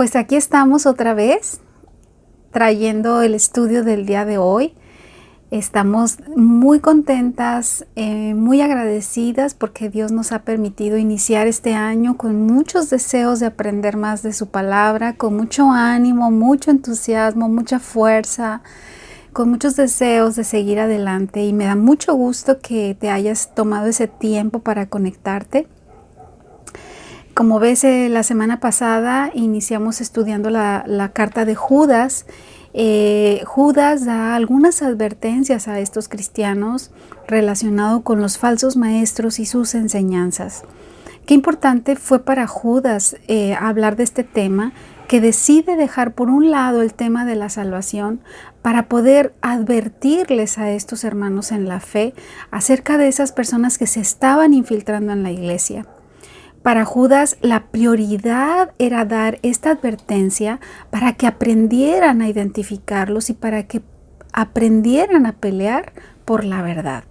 Pues aquí estamos otra vez trayendo el estudio del día de hoy. Estamos muy contentas, muy agradecidas porque Dios nos ha permitido iniciar este año con muchos deseos de aprender más de su palabra, con mucho ánimo, mucho entusiasmo, mucha fuerza, con muchos deseos de seguir adelante, y me da mucho gusto que te hayas tomado ese tiempo para conectarte. Como ves, la semana pasada iniciamos estudiando la carta de Judas. Judas da algunas advertencias a estos cristianos relacionado con los falsos maestros y sus enseñanzas. Qué importante fue para Judas hablar de este tema, que decide dejar por un lado el tema de la salvación para poder advertirles a estos hermanos en la fe acerca de esas personas que se estaban infiltrando en la iglesia. Para Judas, la prioridad era dar esta advertencia para que aprendieran a identificarlos y para que aprendieran a pelear por la verdad.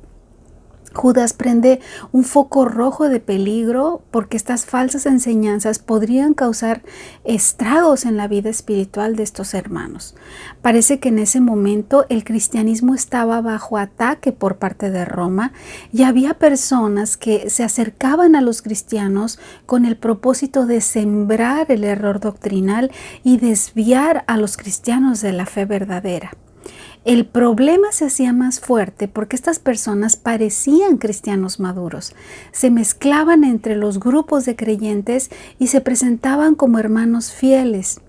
Judas prende un foco rojo de peligro porque estas falsas enseñanzas podrían causar estragos en la vida espiritual de estos hermanos. Parece que en ese momento el cristianismo estaba bajo ataque por parte de Roma y había personas que se acercaban a los cristianos con el propósito de sembrar el error doctrinal y desviar a los cristianos de la fe verdadera. El problema se hacía más fuerte porque estas personas parecían cristianos maduros, se mezclaban entre los grupos de creyentes y se presentaban como hermanos fieles.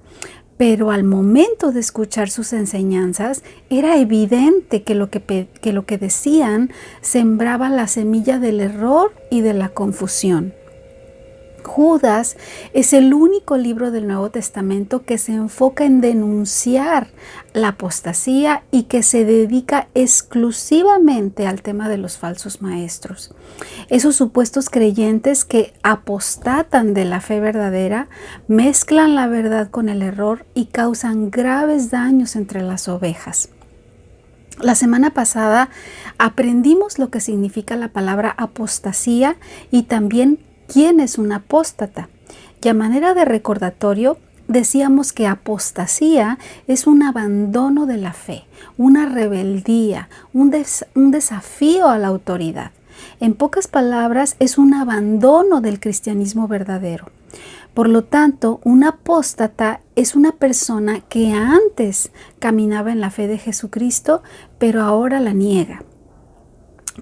Pero al momento de escuchar sus enseñanzas, era evidente que lo que decían sembraba la semilla del error y de la confusión. Judas es el único libro del Nuevo Testamento que se enfoca en denunciar la apostasía y que se dedica exclusivamente al tema de los falsos maestros. Esos supuestos creyentes que apostatan de la fe verdadera, mezclan la verdad con el error y causan graves daños entre las ovejas. La semana pasada aprendimos lo que significa la palabra apostasía y también quién es un apóstata. Y a manera de recordatorio, decíamos que apostasía es un abandono de la fe, una rebeldía, un desafío a la autoridad. En pocas palabras, es un abandono del cristianismo verdadero. Por lo tanto, un apóstata es una persona que antes caminaba en la fe de Jesucristo, pero ahora la niega.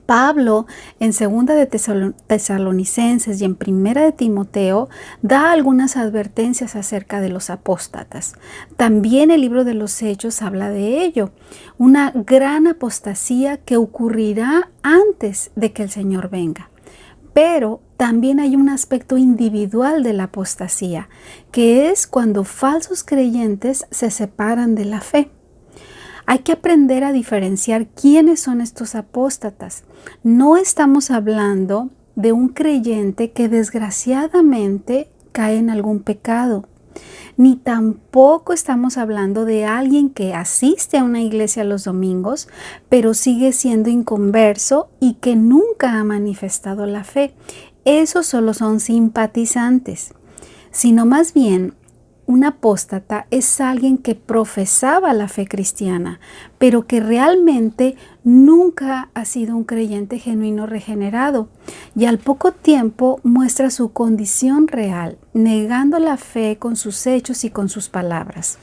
Pablo en 2 de Tesalonicenses y en 1 de Timoteo da algunas advertencias acerca de los apóstatas. También el libro de los Hechos habla de ello, una gran apostasía que ocurrirá antes de que el Señor venga. Pero también hay un aspecto individual de la apostasía, que es cuando falsos creyentes se separan de la fe. Hay que aprender a diferenciar quiénes son estos apóstatas. No estamos hablando de un creyente que desgraciadamente cae en algún pecado, ni tampoco estamos hablando de alguien que asiste a una iglesia los domingos, pero sigue siendo inconverso y que nunca ha manifestado la fe. Esos solo son simpatizantes, sino más bien un apóstata es alguien que profesaba la fe cristiana, pero que realmente nunca ha sido un creyente genuino regenerado, y al poco tiempo muestra su condición real, negando la fe con sus hechos y con sus palabras.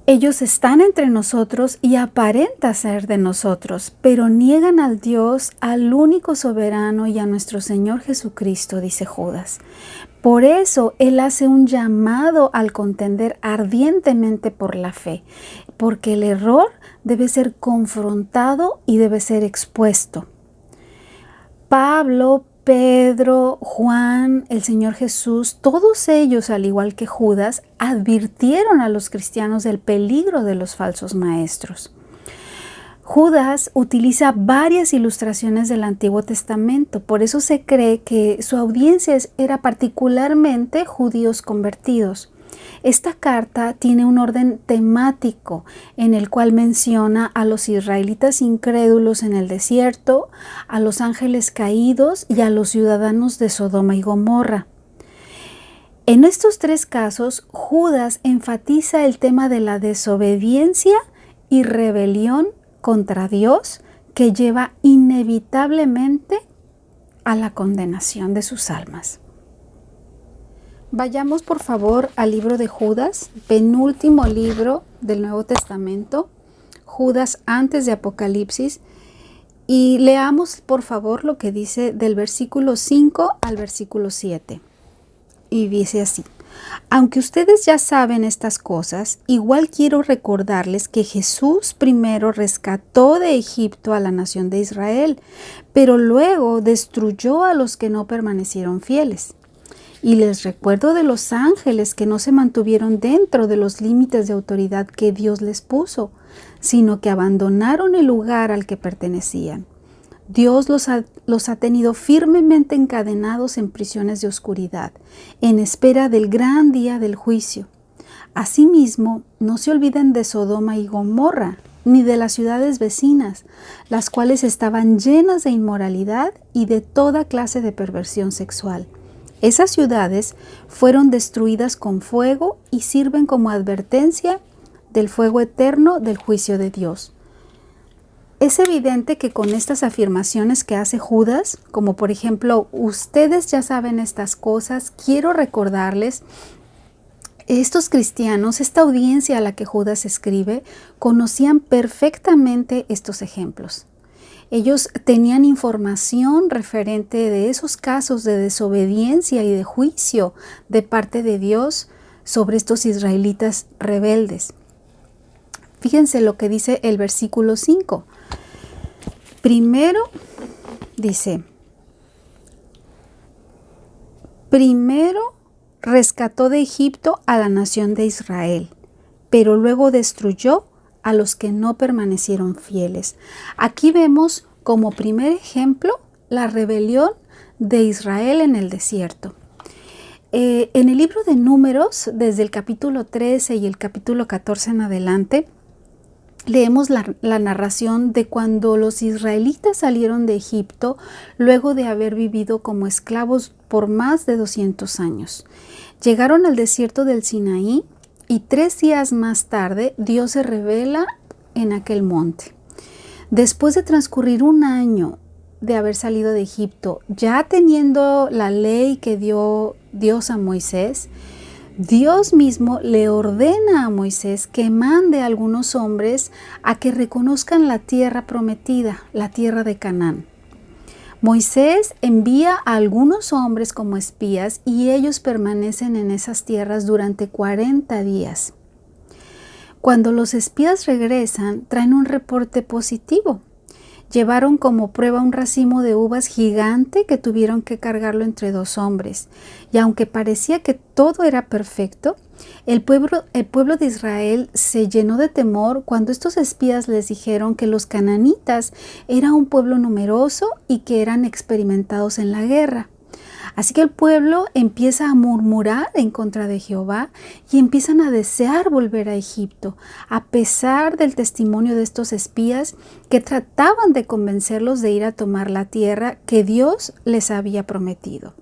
Ellos están entre nosotros y aparentan ser de nosotros, pero niegan al Dios, al único soberano y a nuestro Señor Jesucristo, dice Judas. Por eso Él hace un llamado al contender ardientemente por la fe, porque el error debe ser confrontado y debe ser expuesto. Pablo, Pedro, Juan, el Señor Jesús, todos ellos, al igual que Judas, advirtieron a los cristianos del peligro de los falsos maestros. Judas utiliza varias ilustraciones del Antiguo Testamento, por eso se cree que su audiencia era particularmente judíos convertidos. Esta carta tiene un orden temático en el cual menciona a los israelitas incrédulos en el desierto, a los ángeles caídos y a los ciudadanos de Sodoma y Gomorra. En estos tres casos, Judas enfatiza el tema de la desobediencia y rebelión contra Dios que lleva inevitablemente a la condenación de sus almas. Vayamos por favor al libro de Judas, penúltimo libro del Nuevo Testamento, Judas antes de Apocalipsis, y leamos por favor lo que dice del versículo 5 al versículo 7. Y dice así: aunque ustedes ya saben estas cosas, igual quiero recordarles que Jesús primero rescató de Egipto a la nación de Israel, pero luego destruyó a los que no permanecieron fieles. Y les recuerdo de los ángeles que no se mantuvieron dentro de los límites de autoridad que Dios les puso, sino que abandonaron el lugar al que pertenecían. Dios los ha tenido firmemente encadenados en prisiones de oscuridad, en espera del gran día del juicio. Asimismo, no se olviden de Sodoma y Gomorra, ni de las ciudades vecinas, las cuales estaban llenas de inmoralidad y de toda clase de perversión sexual. Esas ciudades fueron destruidas con fuego y sirven como advertencia del fuego eterno del juicio de Dios. Es evidente que con estas afirmaciones que hace Judas, como por ejemplo, ustedes ya saben estas cosas, quiero recordarles, estos cristianos, esta audiencia a la que Judas escribe, conocían perfectamente estos ejemplos. Ellos tenían información referente de esos casos de desobediencia y de juicio de parte de Dios sobre estos israelitas rebeldes. Fíjense lo que dice el versículo 5. Primero rescató de Egipto a la nación de Israel, pero luego destruyó a los que no permanecieron fieles. Aquí vemos como primer ejemplo la rebelión de Israel en el desierto. En el libro de Números, desde el capítulo 13 y el capítulo 14 en adelante, leemos la narración de cuando los israelitas salieron de Egipto luego de haber vivido como esclavos por más de 200 años. Llegaron al desierto del Sinaí y 3 días más tarde Dios se revela en aquel monte. Después de transcurrir un año de haber salido de Egipto, ya teniendo la ley que dio Dios a Moisés, Dios mismo le ordena a Moisés que mande a algunos hombres a que reconozcan la tierra prometida, la tierra de Canaán. Moisés envía a algunos hombres como espías y ellos permanecen en esas tierras durante 40 días. Cuando los espías regresan, traen un reporte positivo. Llevaron como prueba un racimo de uvas gigante que tuvieron que cargarlo entre 2 hombres. Y aunque parecía que todo era perfecto, el pueblo de Israel se llenó de temor cuando estos espías les dijeron que los cananitas eran un pueblo numeroso y que eran experimentados en la guerra. Así que el pueblo empieza a murmurar en contra de Jehová y empiezan a desear volver a Egipto, a pesar del testimonio de estos espías que trataban de convencerlos de ir a tomar la tierra que Dios les había prometido.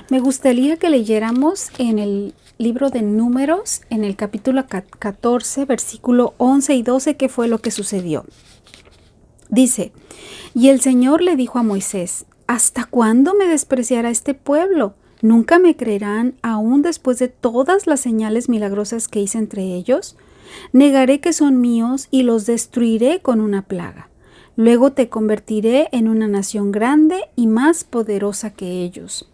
Me gustaría que leyéramos en el libro de Números, en el capítulo 14, versículo 11 y 12, qué fue lo que sucedió. Dice: y el Señor le dijo a Moisés: ¿hasta cuándo me despreciará este pueblo? ¿Nunca me creerán aún después de todas las señales milagrosas que hice entre ellos? Negaré que son míos y los destruiré con una plaga. Luego te convertiré en una nación grande y más poderosa que ellos.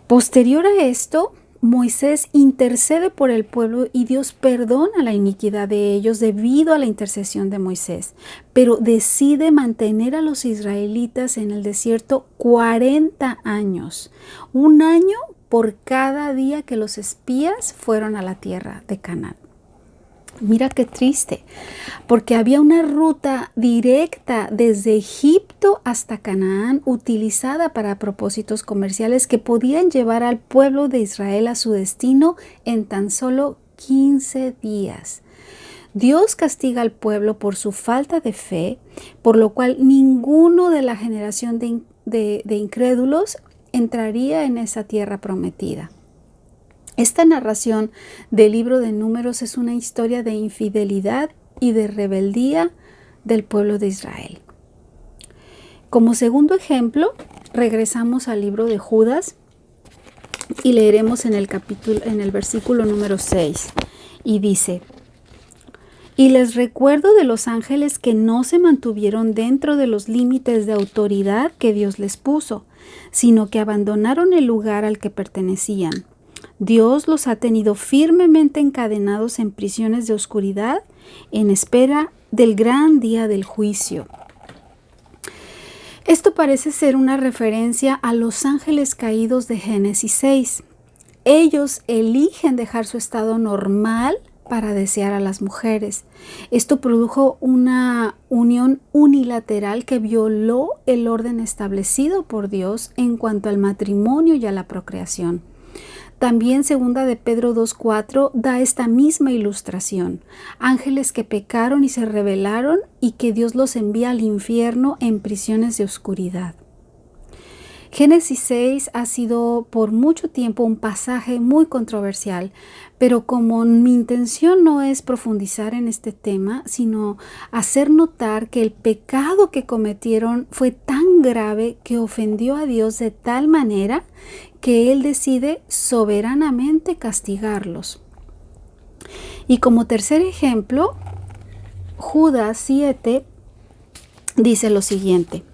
Posterior a esto, Moisés intercede por el pueblo y Dios perdona la iniquidad de ellos debido a la intercesión de Moisés, pero decide mantener a los israelitas en el desierto 40 años, un año por cada día que los espías fueron a la tierra de Canaán. Mira qué triste, porque había una ruta directa desde Egipto hasta Canaán utilizada para propósitos comerciales que podían llevar al pueblo de Israel a su destino en tan solo 15 días. Dios castiga al pueblo por su falta de fe, por lo cual ninguno de la generación de incrédulos entraría en esa tierra prometida. Esta narración del libro de Números es una historia de infidelidad y de rebeldía del pueblo de Israel. Como segundo ejemplo, regresamos al libro de Judas y leeremos en el versículo número 6, y dice: y les recuerdo de los ángeles que no se mantuvieron dentro de los límites de autoridad que Dios les puso, sino que abandonaron el lugar al que pertenecían. Dios los ha tenido firmemente encadenados en prisiones de oscuridad en espera del gran día del juicio. Esto parece ser una referencia a los ángeles caídos de Génesis 6. Ellos eligen dejar su estado normal para desear a las mujeres. Esto produjo una unión unilateral que violó el orden establecido por Dios en cuanto al matrimonio y a la procreación. También segunda de Pedro 2:4 da esta misma ilustración. Ángeles que pecaron y se rebelaron y que Dios los envía al infierno en prisiones de oscuridad. Génesis 6 ha sido por mucho tiempo un pasaje muy controversial, pero como mi intención no es profundizar en este tema, sino hacer notar que el pecado que cometieron fue tan grave que ofendió a Dios de tal manera que Él decide soberanamente castigarlos. Y como tercer ejemplo, Judas 7 dice lo siguiente: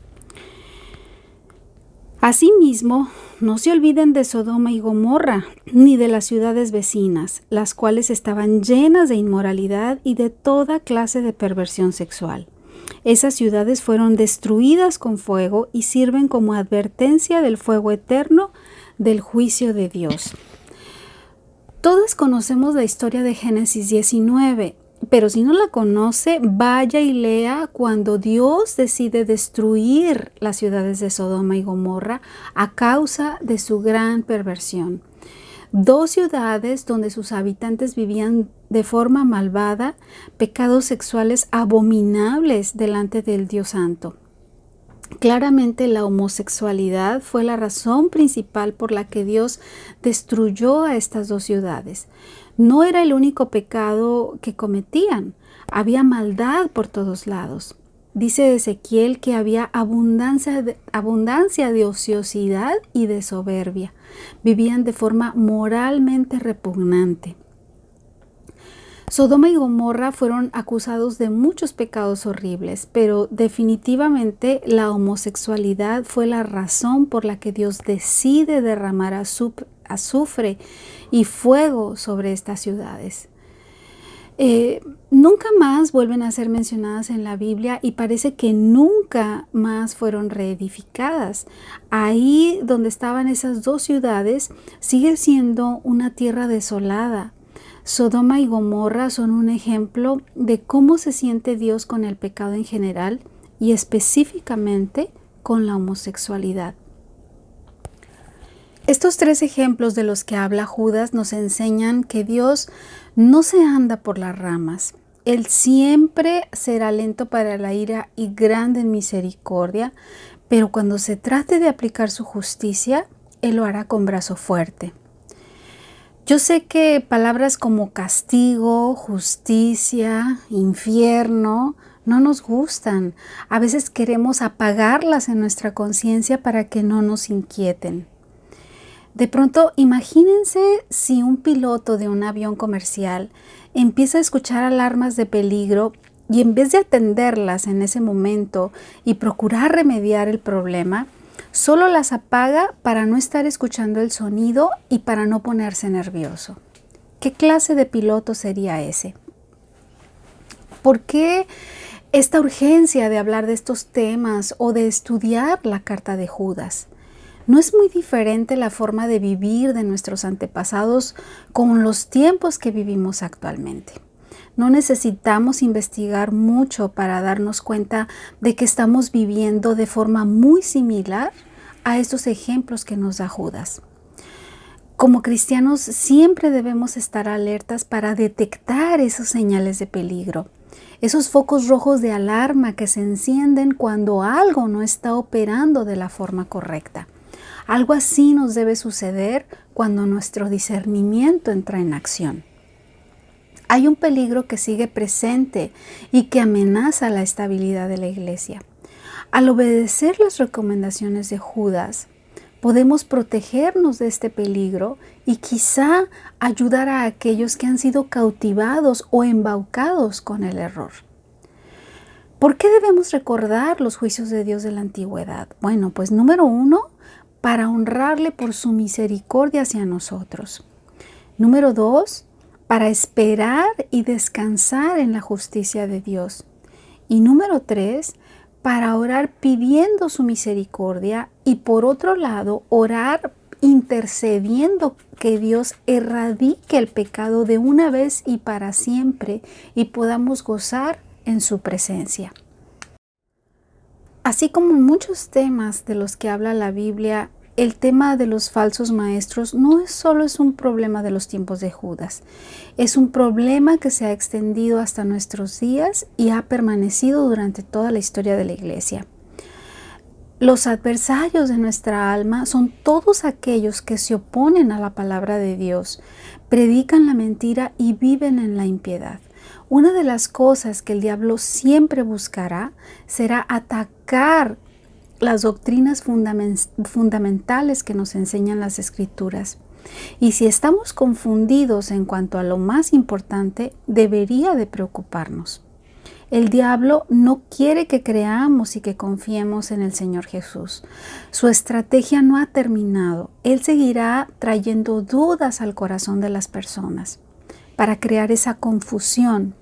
asimismo, no se olviden de Sodoma y Gomorra, ni de las ciudades vecinas, las cuales estaban llenas de inmoralidad y de toda clase de perversión sexual. Esas ciudades fueron destruidas con fuego y sirven como advertencia del fuego eterno del juicio de Dios. Todos conocemos la historia de Génesis 19. Pero si no la conoce, vaya y lea cuando Dios decide destruir las ciudades de Sodoma y Gomorra a causa de su gran perversión. 2 ciudades donde sus habitantes vivían de forma malvada, pecados sexuales abominables delante del Dios Santo. Claramente la homosexualidad fue la razón principal por la que Dios destruyó a estas 2 ciudades. No era el único pecado que cometían, había maldad por todos lados. Dice Ezequiel que había abundancia de ociosidad y de soberbia. Vivían de forma moralmente repugnante. Sodoma y Gomorra fueron acusados de muchos pecados horribles, pero definitivamente la homosexualidad fue la razón por la que Dios decide derramar azufre y fuego sobre estas ciudades. Nunca más vuelven a ser mencionadas en la Biblia y parece que nunca más fueron reedificadas. Ahí donde estaban esas 2 ciudades sigue siendo una tierra desolada. Sodoma y Gomorra son un ejemplo de cómo se siente Dios con el pecado en general y específicamente con la homosexualidad. Estos 3 ejemplos de los que habla Judas nos enseñan que Dios no se anda por las ramas. Él siempre será lento para la ira y grande en misericordia, pero cuando se trate de aplicar su justicia, Él lo hará con brazo fuerte. Yo sé que palabras como castigo, justicia, infierno no nos gustan. A veces queremos apagarlas en nuestra conciencia para que no nos inquieten. De pronto, imagínense si un piloto de un avión comercial empieza a escuchar alarmas de peligro y en vez de atenderlas en ese momento y procurar remediar el problema, solo las apaga para no estar escuchando el sonido y para no ponerse nervioso. ¿Qué clase de piloto sería ese? ¿Por qué esta urgencia de hablar de estos temas o de estudiar la carta de Judas? ¿No es muy diferente la forma de vivir de nuestros antepasados con los tiempos que vivimos actualmente? No necesitamos investigar mucho para darnos cuenta de que estamos viviendo de forma muy similar a estos ejemplos que nos da Judas. Como cristianos siempre debemos estar alertas para detectar esos señales de peligro, esos focos rojos de alarma que se encienden cuando algo no está operando de la forma correcta. Algo así nos debe suceder cuando nuestro discernimiento entra en acción. Hay un peligro que sigue presente y que amenaza la estabilidad de la iglesia. Al obedecer las recomendaciones de Judas, podemos protegernos de este peligro y quizá ayudar a aquellos que han sido cautivados o embaucados con el error. ¿Por qué debemos recordar los juicios de Dios de la antigüedad? Bueno, pues número 1, para honrarle por su misericordia hacia nosotros. Número 2, para esperar y descansar en la justicia de Dios. Y número 3, para orar pidiendo su misericordia y por otro lado, orar intercediendo que Dios erradique el pecado de una vez y para siempre y podamos gozar en su presencia. Así como muchos temas de los que habla la Biblia, el tema de los falsos maestros no solo es un problema de los tiempos de Judas, es un problema que se ha extendido hasta nuestros días y ha permanecido durante toda la historia de la iglesia. Los adversarios de nuestra alma son todos aquellos que se oponen a la palabra de Dios, predican la mentira y viven en la impiedad. Una de las cosas que el diablo siempre buscará será atacar las doctrinas fundamentales que nos enseñan las Escrituras. Y si estamos confundidos en cuanto a lo más importante, debería de preocuparnos. El diablo no quiere que creamos y que confiemos en el Señor Jesús. Su estrategia no ha terminado. Él seguirá trayendo dudas al corazón de las personas para crear esa confusión.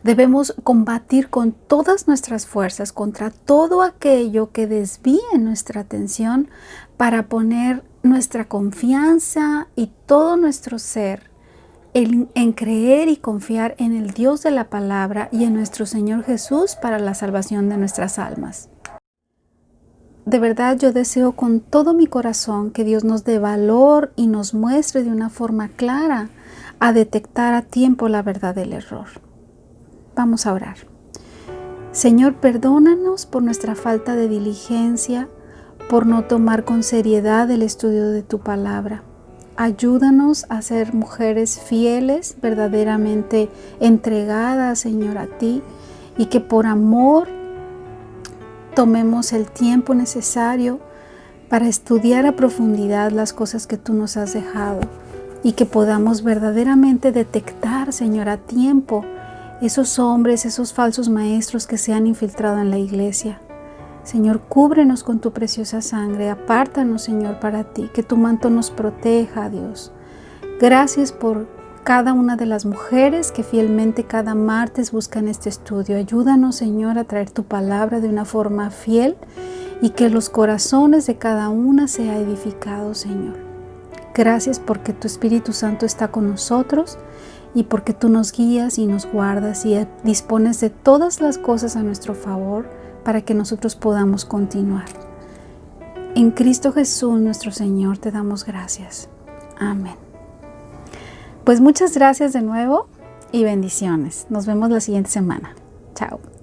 Debemos combatir con todas nuestras fuerzas contra todo aquello que desvíe nuestra atención para poner nuestra confianza y todo nuestro ser en creer y confiar en el Dios de la palabra y en nuestro Señor Jesús para la salvación de nuestras almas. De verdad yo deseo con todo mi corazón que Dios nos dé valor y nos muestre de una forma clara a detectar a tiempo la verdad del error. Vamos a orar. Señor, perdónanos por nuestra falta de diligencia, por no tomar con seriedad el estudio de tu palabra. Ayúdanos a ser mujeres fieles, verdaderamente entregadas, Señor, a ti, y que por amor tomemos el tiempo necesario para estudiar a profundidad las cosas que tú nos has dejado y que podamos verdaderamente detectar, Señor, a tiempo esos hombres, esos falsos maestros que se han infiltrado en la iglesia. Señor, cúbrenos con tu preciosa sangre, apártanos, Señor, para ti, que tu manto nos proteja, Dios. Gracias por cada una de las mujeres que fielmente cada martes buscan este estudio. Ayúdanos, Señor, a traer tu palabra de una forma fiel y que los corazones de cada una sea edificado, Señor. Gracias porque tu Espíritu Santo está con nosotros y porque tú nos guías y nos guardas y dispones de todas las cosas a nuestro favor para que nosotros podamos continuar. En Cristo Jesús, nuestro Señor, te damos gracias. Amén. Pues muchas gracias de nuevo y bendiciones. Nos vemos la siguiente semana. Chao.